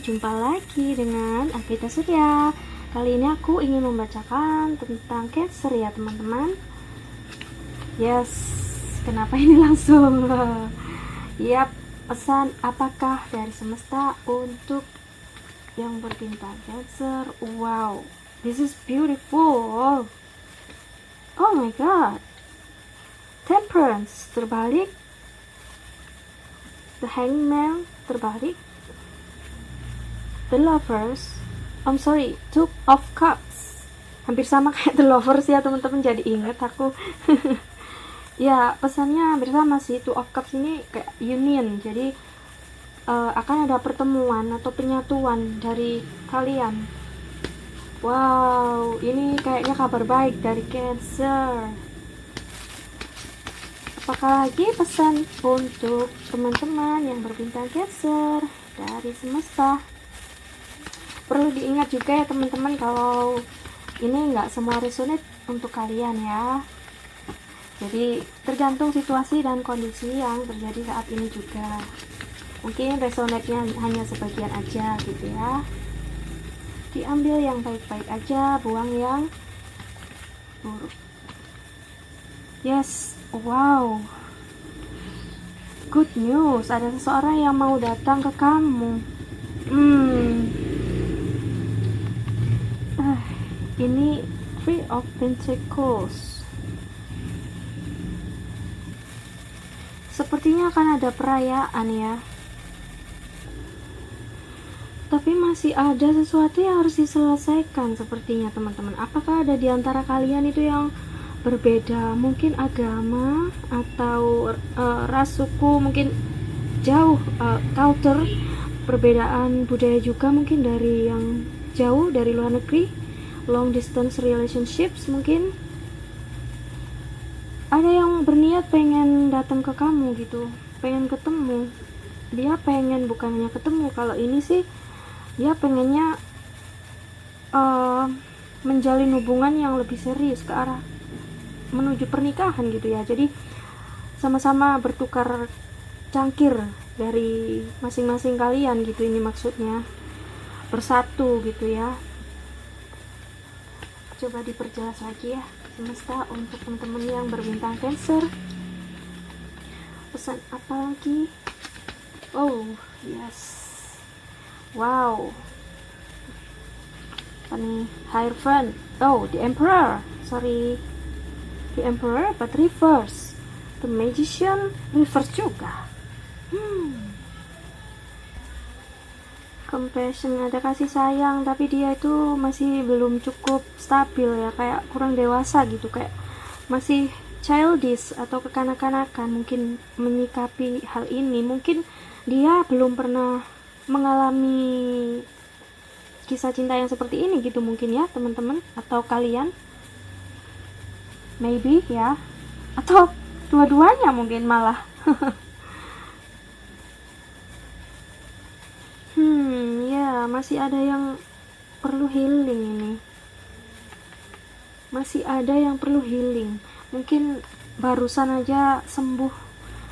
Jumpa lagi dengan Agita Surya. Kali ini aku ingin membacakan tentang Cancer ya teman-teman. Yes, kenapa ini langsung? Yap, pesan apakah dari semesta untuk yang berbintang Cancer? Wow, this is beautiful. Oh my god. Temperance terbalik. The Hangman terbalik. The Lovers, Two of Cups. Hampir sama kayak The Lovers ya teman-teman, jadi inget aku. Ya, pesannya hampir sama sih. Two of Cups ini kayak union, jadi akan ada pertemuan atau penyatuan dari kalian. Wow, ini kayaknya kabar baik dari Cancer. Apakah lagi pesan untuk teman-teman yang berbintang Cancer dari semesta? Perlu diingat juga ya teman-teman, kalau ini nggak semua resonate untuk kalian ya. Jadi tergantung situasi dan kondisi yang terjadi saat ini juga. Mungkin resonate-nya hanya sebagian aja gitu ya. Diambil yang baik-baik aja, buang yang buruk. Yes, wow. Good news, ada seseorang yang mau datang ke kamu. Ini Three of Pentacles. Sepertinya akan ada perayaan ya. Tapi masih ada sesuatu yang harus diselesaikan sepertinya teman-teman. Apakah ada di antara kalian itu yang berbeda? Mungkin agama atau ras, suku, mungkin jauh, culture, perbedaan budaya juga mungkin dari yang jauh, dari luar negeri. Long distance relationships mungkin. Ada yang berniat pengen datang ke kamu gitu, pengen ketemu. Dia pengen bukannya ketemu, kalau ini sih dia pengennya menjalin hubungan yang lebih serius ke arah menuju pernikahan gitu ya. Jadi sama-sama bertukar cangkir dari masing-masing kalian gitu, ini maksudnya bersatu gitu ya. Coba diperjelas lagi ya semesta untuk teman-teman yang berbintang Cancer. Pesan apa lagi? Oh yes, wow, apa nih? Hierophant. Oh, the Emperor, sorry, the Emperor but reverse. The Magician reverse juga. Compassion, ada kasih sayang, tapi dia itu masih belum cukup stabil ya, kayak kurang dewasa gitu, kayak masih childish atau kekanak-kanakan mungkin menyikapi hal ini. Mungkin dia belum pernah mengalami kisah cinta yang seperti ini gitu mungkin ya teman-teman, atau kalian maybe ya, atau dua-duanya mungkin malah. Ya, masih ada yang perlu healing ini. Masih ada yang perlu healing. Mungkin barusan aja sembuh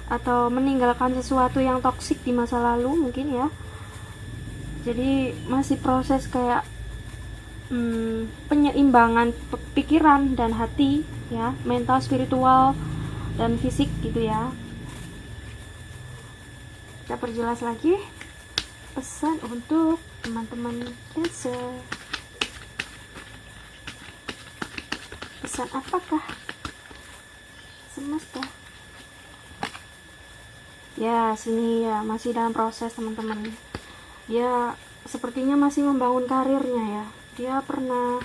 atau meninggalkan sesuatu yang toksik di masa lalu mungkin ya. Jadi masih proses kayak penyeimbangan pikiran dan hati ya, mental, spiritual, dan fisik gitu ya. Kita perjelas lagi pesan untuk teman-teman Cancer. Pesan apakah semesta? Ya, sini ya masih dalam proses teman-teman. Dia sepertinya masih membangun karirnya ya. Dia pernah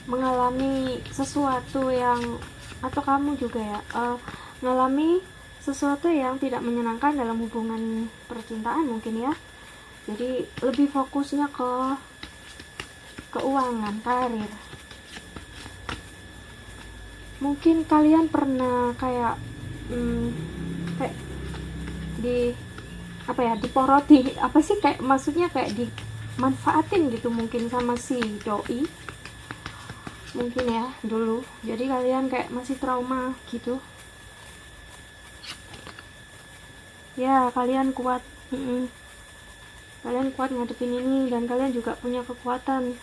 mengalami sesuatu yang, atau kamu juga ya, mengalami sesuatu yang tidak menyenangkan dalam hubungan percintaan mungkin ya. Jadi lebih fokusnya ke keuangan, karir. Mungkin kalian pernah kayak di apa ya, diporoti, apa sih, kayak maksudnya kayak dimanfaatin gitu mungkin sama si doi mungkin ya dulu. Jadi kalian kayak masih trauma gitu ya, kalian kuat Kalian kuat ngadepin ini, dan kalian juga punya kekuatan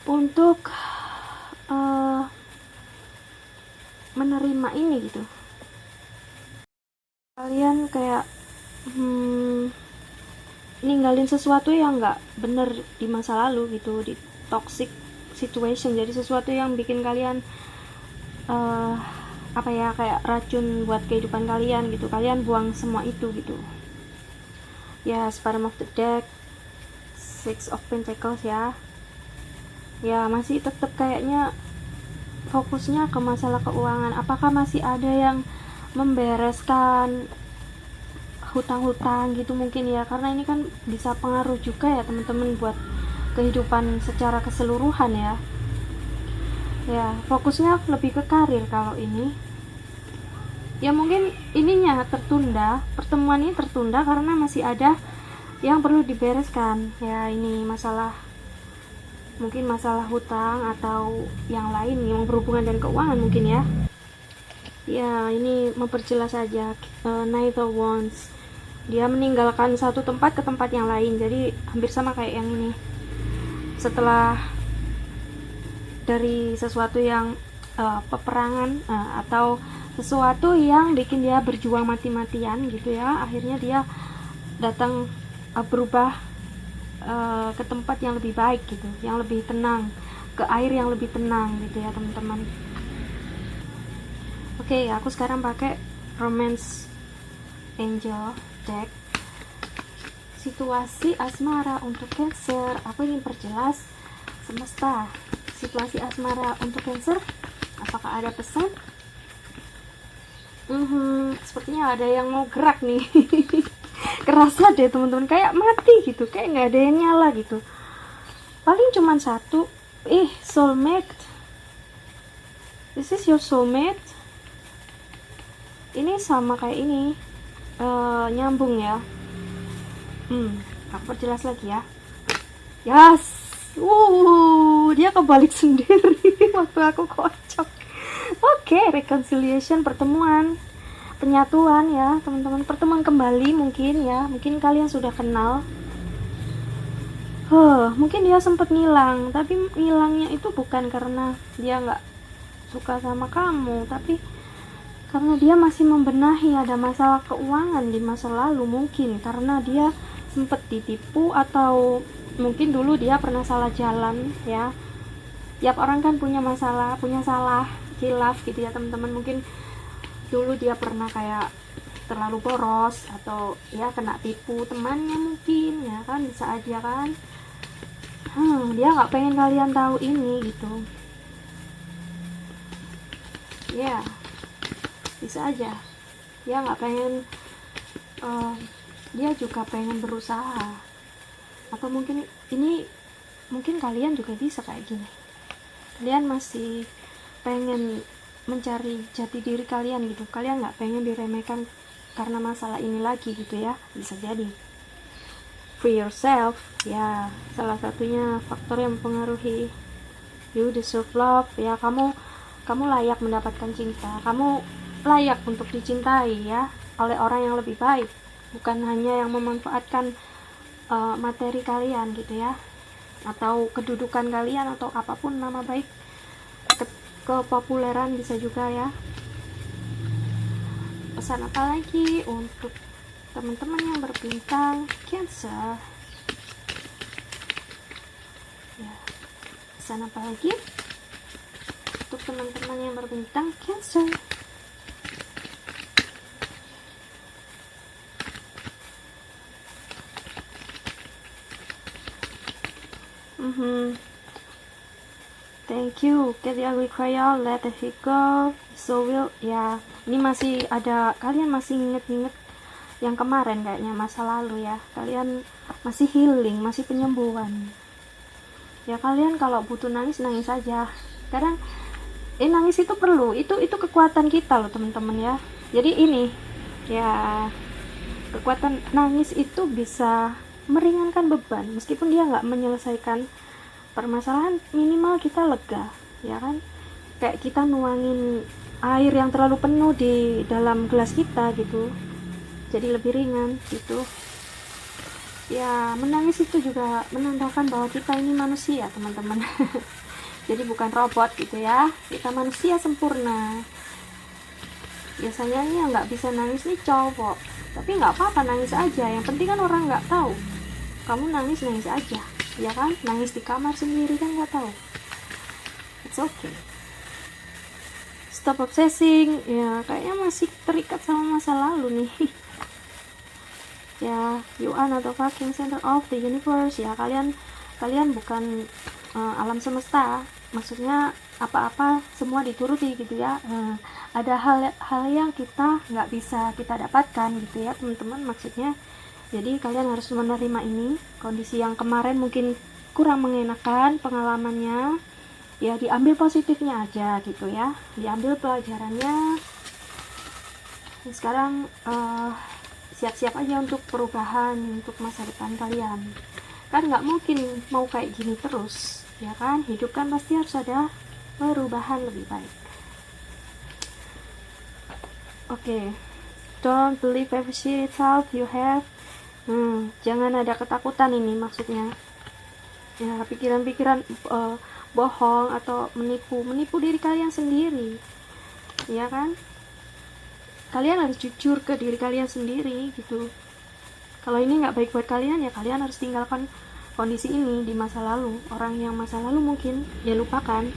untuk menerima ini gitu. Kalian kayak ninggalin sesuatu yang nggak bener di masa lalu gitu, di toxic situation. Jadi sesuatu yang bikin kalian apa ya, kayak racun buat kehidupan kalian gitu. Kalian buang semua itu gitu ya. Bottom of the deck, Six of Pentacles ya. Ya masih tetap kayaknya fokusnya ke masalah keuangan. Apakah masih ada yang membereskan hutang-hutang gitu mungkin ya, karena ini kan bisa pengaruh juga ya teman-teman buat kehidupan secara keseluruhan ya. Ya fokusnya lebih ke karir kalau ini ya. Mungkin ininya tertunda, pertemuan ini tertunda karena masih ada yang perlu dibereskan ya. Ini masalah, mungkin masalah hutang atau yang lain yang berhubungan dengan keuangan mungkin ya. Ya ini memperjelas saja. Knight of Wands, dia meninggalkan satu tempat ke tempat yang lain, jadi hampir sama kayak yang ini. Setelah dari sesuatu yang peperangan atau sesuatu yang bikin dia berjuang mati-matian gitu ya, akhirnya dia datang berubah ke tempat yang lebih baik gitu, yang lebih tenang, ke air yang lebih tenang gitu ya teman-teman. Oke, aku sekarang pakai Romance Angel deck. Situasi asmara untuk Cancer. Aku ingin perjelas semesta, situasi asmara untuk Cancer. Apakah ada pesan? Sepertinya ada yang mau gerak nih. Kerasa deh teman-teman, kayak mati gitu, kayak nggak ada yang nyala gitu. Paling cuman satu. Soulmate. This is your soulmate. Ini sama kayak ini, nyambung ya. Aku perjelas lagi ya. Yes, dia kebalik sendiri waktu aku kocok. Oke, reconciliation, pertemuan, penyatuan ya teman-teman, pertemuan kembali mungkin ya. Mungkin kalian sudah kenal. Mungkin dia sempat ngilang, tapi ngilangnya itu bukan karena dia nggak suka sama kamu, tapi karena dia masih membenahi ada masalah keuangan di masa lalu. Mungkin karena dia sempat ditipu, atau mungkin dulu dia pernah salah jalan ya. Tiap orang kan punya masalah, punya salah, khilaf gitu ya teman-teman. Mungkin dulu dia pernah kayak terlalu boros, atau ya kena tipu temannya mungkin ya kan, bisa aja kan. Dia nggak pengen kalian tahu ini gitu ya. Bisa aja dia nggak pengen, dia juga pengen berusaha. Atau mungkin ini, mungkin kalian juga bisa kayak gini, kalian masih pengen mencari jati diri kalian gitu, kalian nggak pengen diremehkan karena masalah ini lagi gitu ya. Bisa jadi free yourself ya, salah satunya faktor yang mempengaruhi. You deserve love ya, kamu layak mendapatkan cinta, kamu layak untuk dicintai ya oleh orang yang lebih baik, bukan hanya yang memanfaatkan materi kalian gitu ya, atau kedudukan kalian, atau apapun nama baik, kepopuleran bisa juga ya. Pesan apa lagi untuk teman-teman yang berbintang Cancer ya? Pesan apa lagi untuk teman-teman yang berbintang Cancer? Thank you, get the ugly cry out, let it go, so will ya. Ini masih ada, kalian masih inget-inget yang kemarin kayaknya, masa lalu ya. Kalian masih healing, masih penyembuhan ya. Kalian kalau butuh nangis, nangis aja. Kadang nangis itu perlu, itu kekuatan kita loh teman-teman ya. Jadi ini ya, kekuatan nangis itu bisa meringankan beban, meskipun dia nggak menyelesaikan permasalahan, minimal kita lega ya kan. Kayak kita nuangin air yang terlalu penuh di dalam gelas kita gitu, jadi lebih ringan gitu. Ya, menangis itu juga menandakan bahwa kita ini manusia, teman-teman. Jadi bukan robot gitu ya, kita manusia sempurna. Biasanya nih nggak bisa nangis nih cowok, tapi nggak apa-apa, nangis aja, yang penting kan orang nggak tahu kamu nangis aja, ya kan? Nangis di kamar sendiri kan nggak tahu, it's okay. Stop obsessing, ya kayaknya masih terikat sama masa lalu nih. Ya, you are not the fucking center of the universe. Ya, kalian bukan alam semesta. Maksudnya apa-apa semua dituruti gitu ya. Ada hal yang kita nggak bisa kita dapatkan gitu ya, teman-teman, maksudnya. Jadi kalian harus menerima ini. Kondisi yang kemarin mungkin kurang mengenakan pengalamannya, ya diambil positifnya aja gitu ya, diambil pelajarannya. Dan sekarang siap-siap aja untuk perubahan untuk masa depan kalian. Kan nggak mungkin mau kayak gini terus, ya kan? Hidup kan pasti harus ada perubahan lebih baik. Oke. Don't believe every shit thought you have. Jangan ada ketakutan ini maksudnya. Ya, pikiran-pikiran bohong atau menipu diri kalian sendiri. Ya kan? Kalian harus jujur ke diri kalian sendiri gitu. Kalau ini nggak baik buat kalian, ya kalian harus tinggalkan kondisi ini di masa lalu. Orang yang masa lalu mungkin ya lupakan.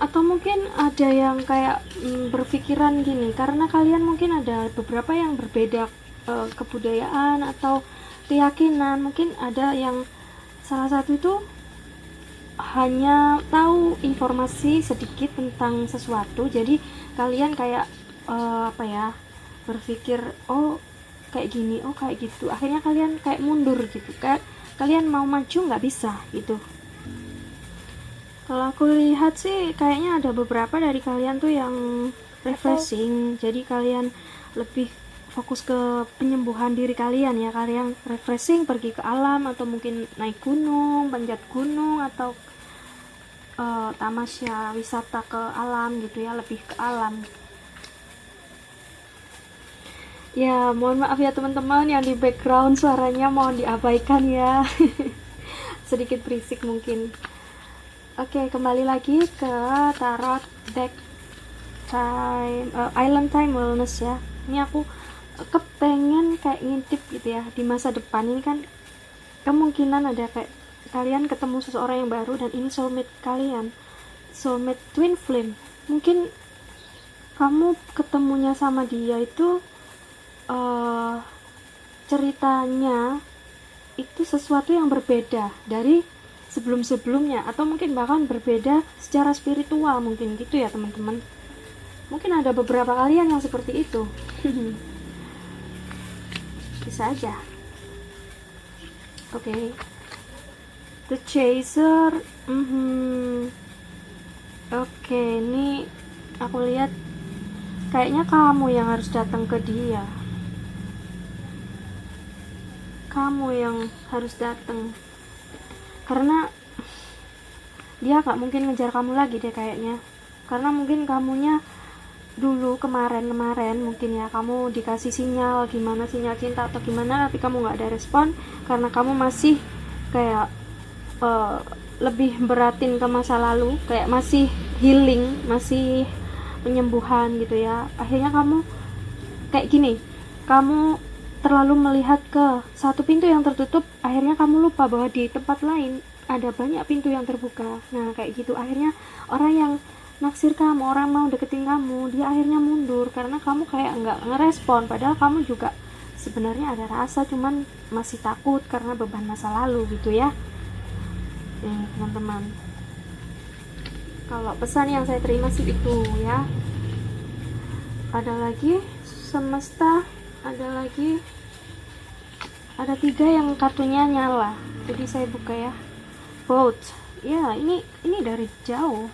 Atau mungkin ada yang kayak berpikiran gini, karena kalian mungkin ada beberapa yang berbeda kebudayaan atau keyakinan. Mungkin ada yang salah satu itu hanya tahu informasi sedikit tentang sesuatu, jadi kalian kayak berpikir oh kayak gini, oh kayak gitu, akhirnya kalian kayak mundur gitu kan, kalian mau maju nggak bisa gitu. Kalau aku lihat sih kayaknya ada beberapa dari kalian tuh yang refreshing, jadi kalian lebih fokus ke penyembuhan diri kalian ya, kalian refreshing pergi ke alam atau mungkin naik gunung, panjat gunung atau tamasya wisata ke alam gitu ya, lebih ke alam. Ya, mohon maaf ya teman-teman yang di background suaranya mohon diabaikan ya. Sedikit berisik mungkin. Oke, kembali lagi ke tarot deck time, Island Time Wellness ya. Ini aku kepengen kayak ngintip gitu ya, di masa depan ini kan kemungkinan ada kayak kalian ketemu seseorang yang baru dan ini soulmate kalian, soulmate twin flame. Mungkin kamu ketemunya sama dia itu ceritanya itu sesuatu yang berbeda dari sebelum-sebelumnya, atau mungkin bahkan berbeda secara spiritual, mungkin gitu ya teman-teman. Mungkin ada beberapa kalian yang seperti itu. Bisa aja. Oke. The Chaser. Oke, ini aku lihat kayaknya kamu yang harus datang ke dia. Kamu yang harus datang, karena dia gak mungkin ngejar kamu lagi deh kayaknya. Karena mungkin kamunya dulu kemarin mungkin ya, kamu dikasih sinyal gimana, sinyal cinta atau gimana, tapi kamu gak ada respon karena kamu masih kayak lebih beratin ke masa lalu, kayak masih healing, masih penyembuhan gitu ya. Akhirnya kamu kayak gini, kamu terlalu melihat ke satu pintu yang tertutup, akhirnya kamu lupa bahwa di tempat lain ada banyak pintu yang terbuka. Nah kayak gitu, akhirnya orang yang naksir kamu, orang mau deketin kamu, dia akhirnya mundur karena kamu kayak nggak ngerespon, padahal kamu juga sebenarnya ada rasa, cuman masih takut karena beban masa lalu gitu ya. Nih teman-teman, kalau pesan yang saya terima sih itu ya. Ada lagi semesta, ada 3 yang kartunya nyala, jadi saya buka ya. Both ya, ini dari jauh.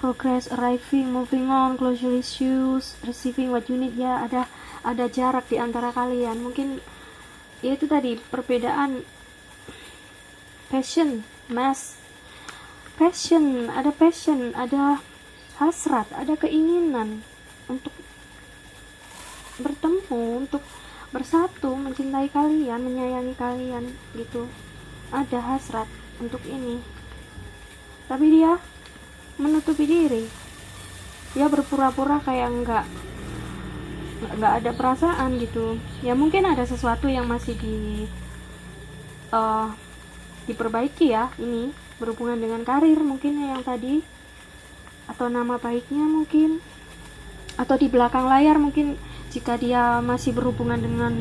Progress, arriving, moving on, closure issues, receiving what you need ya. Ada jarak di antara kalian, mungkin ya itu tadi perbedaan passion, ada hasrat, ada keinginan untuk bertemu, untuk bersatu, mencintai kalian, menyayangi kalian gitu, ada hasrat untuk ini, tapi dia menutupi diri, dia berpura-pura kayak nggak ada perasaan gitu. Ya mungkin ada sesuatu yang masih diperbaiki ya, ini berhubungan dengan karir mungkin yang tadi, atau nama baiknya mungkin, atau di belakang layar mungkin jika dia masih berhubungan dengan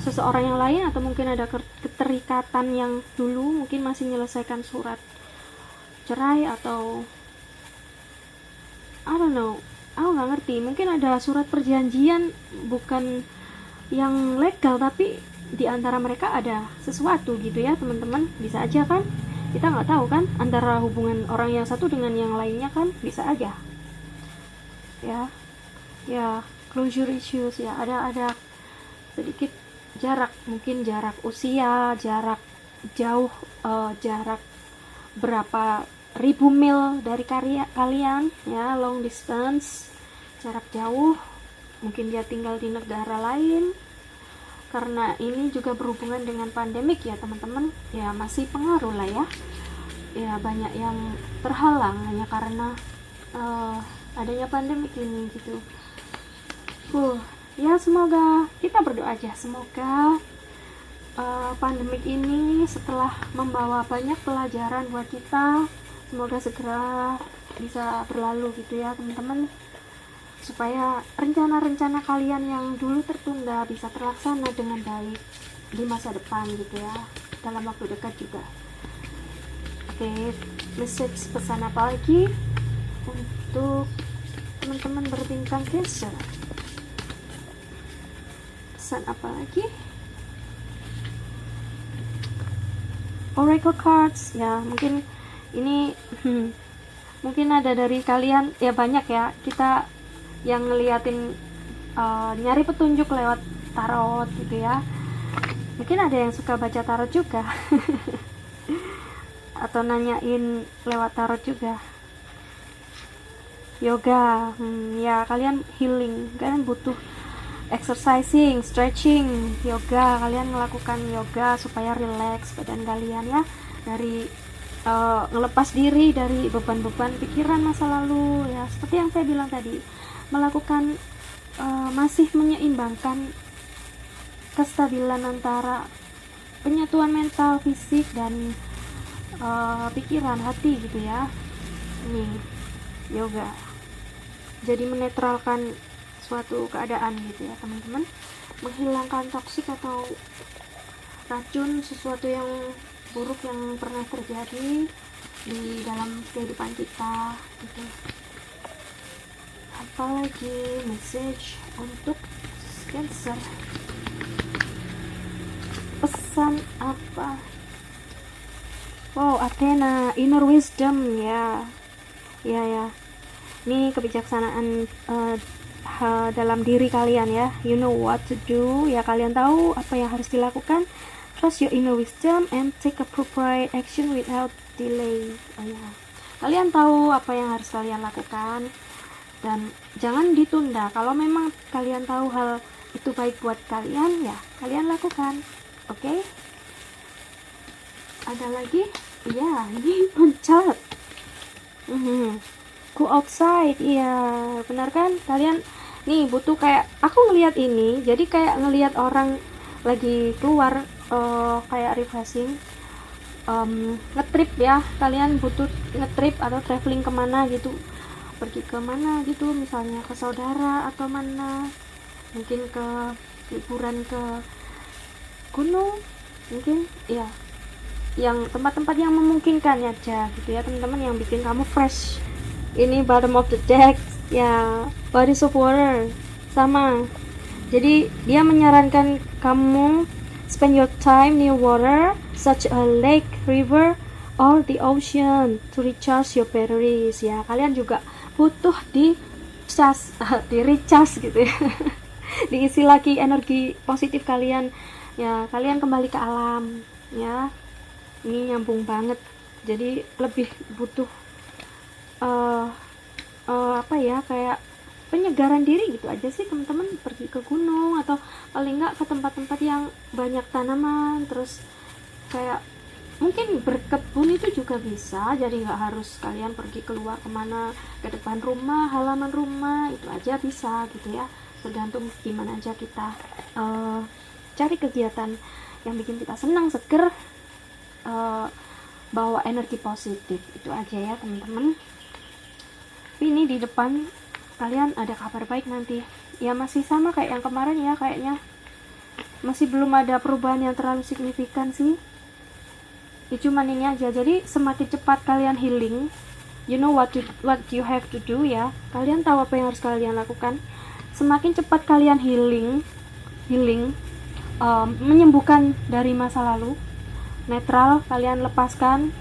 seseorang yang lain, atau mungkin ada keterikatan yang dulu mungkin masih menyelesaikan surat cerai, atau I don't know, aku nggak ngerti, mungkin ada surat perjanjian bukan yang legal, tapi di antara mereka ada sesuatu gitu ya teman-teman, bisa aja kan, kita nggak tahu kan antara hubungan orang yang satu dengan yang lainnya, kan bisa aja ya closure issues ya, ada sedikit jarak, mungkin jarak usia, jarak jauh, jarak berapa ribu mil dari kalian ya, long distance, jarak jauh, mungkin dia tinggal di negara lain. Karena ini juga berhubungan dengan pandemik ya teman-teman, ya masih pengaruh lah ya banyak yang terhalang hanya karena adanya pandemik ini gitu. Ya semoga, kita berdoa aja, semoga pandemik ini setelah membawa banyak pelajaran buat kita, semoga segera bisa berlalu gitu ya teman-teman, supaya rencana-rencana kalian yang dulu tertunda bisa terlaksana dengan baik di masa depan gitu ya, dalam waktu dekat juga. Oke, message pesan apa lagi untuk teman-teman berbintang Cancer? Pesan apa lagi? Oracle cards ya, mungkin ini mungkin ada dari kalian ya, banyak ya kita yang ngeliatin nyari petunjuk lewat tarot gitu ya, mungkin ada yang suka baca tarot juga atau nanyain lewat tarot juga. Yoga, ya kalian healing, kalian butuh exercising, stretching, yoga, kalian melakukan yoga supaya relax badan kalian ya, dari ngelepas diri dari beban-beban pikiran masa lalu ya, seperti yang saya bilang tadi, melakukan masih menyeimbangkan kestabilan antara penyatuan mental, fisik, dan pikiran, hati gitu ya. Ini yoga jadi menetralkan suatu keadaan gitu ya teman-teman, menghilangkan toksik atau racun, sesuatu yang buruk yang pernah terjadi di dalam kehidupan kita gitu. Apalagi message untuk Cancer, pesan apa? Wow, Athena, inner wisdom ya ini kebijaksanaan dalam diri kalian ya, you know what to do ya, kalian tahu apa yang harus dilakukan. Trust your inner wisdom and take appropriate action without delay. Kalian tahu apa yang harus kalian lakukan dan jangan ditunda. Kalau memang kalian tahu hal itu baik buat kalian, ya kalian lakukan. Oke? Ada lagi? Ya, ini loncat. Go outside. Iya, benar kan? Kalian nih butuh, kayak aku ngelihat ini, jadi kayak ngelihat orang lagi keluar kayak refreshing, ngetrip ya, kalian butuh ngetrip atau traveling kemana gitu, pergi ke mana gitu, misalnya ke saudara atau mana, mungkin ke liburan ke gunung mungkin ya, yang tempat-tempat yang memungkinkan aja gitu ya teman-teman, yang bikin kamu fresh. Ini bottom of the deck ya, bodies of water sama, jadi dia menyarankan kamu spend your time near water such a lake, river, or the ocean to recharge your batteries ya. Kalian juga butuh di recharge gitu ya diisi lagi energi positif kalian ya, kalian kembali ke alam ya. Ini nyambung banget, jadi lebih butuh apa ya, kayak penyegaran diri gitu aja sih teman-teman, pergi ke gunung atau paling nggak ke tempat-tempat yang banyak tanaman, terus kayak mungkin berkebun itu juga bisa, jadi nggak harus kalian pergi keluar kemana, ke depan rumah, halaman rumah itu aja bisa gitu ya, tergantung gimana aja kita cari kegiatan yang bikin kita senang, seger, bawa energi positif, itu aja ya teman-teman. Ini di depan kalian ada kabar baik nanti ya, masih sama kayak yang kemarin ya, kayaknya masih belum ada perubahan yang terlalu signifikan sih ya, cuman ini aja. Jadi semakin cepat kalian healing, you know what you have to do ya, kalian tahu apa yang harus kalian lakukan. Semakin cepat kalian healing, menyembuhkan dari masa lalu, netral, kalian lepaskan,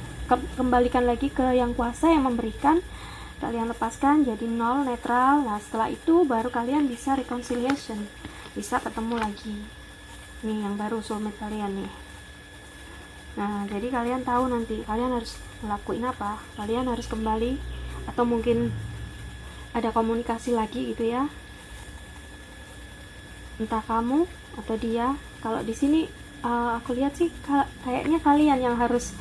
kembalikan lagi ke yang kuasa yang memberikan, kalian lepaskan jadi nol, netral. Nah setelah itu baru kalian bisa reconciliation, bisa ketemu lagi nih yang baru, soulmate kalian nih. Nah jadi kalian tahu nanti kalian harus ngelakuin apa, kalian harus kembali atau mungkin ada komunikasi lagi gitu ya, entah kamu atau dia. Kalau di sini aku lihat sih kayaknya kalian yang harus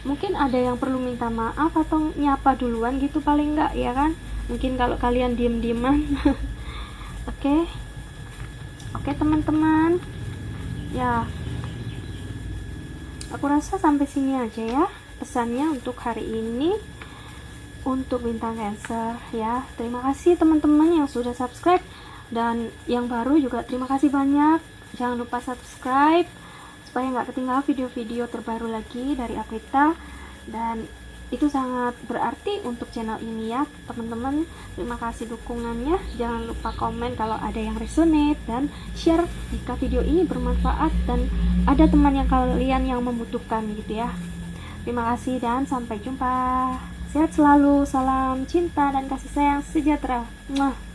mungkin ada yang perlu minta maaf atau nyapa duluan gitu paling enggak ya kan, mungkin kalau kalian diem-dieman. Oke teman-teman ya, aku rasa sampai sini aja ya pesannya untuk hari ini untuk bintang Cancer ya. Terima kasih teman-teman yang sudah subscribe, dan yang baru juga terima kasih banyak. Jangan lupa subscribe supaya nggak ketinggalan video-video terbaru lagi dari Aquita, dan itu sangat berarti untuk channel ini ya teman-teman. Terima kasih dukungannya, jangan lupa komen kalau ada yang resonate, dan share jika video ini bermanfaat dan ada teman yang kalian yang membutuhkan gitu ya. Terima kasih dan sampai jumpa, sehat selalu, salam cinta dan kasih sayang sejahtera. Mwah.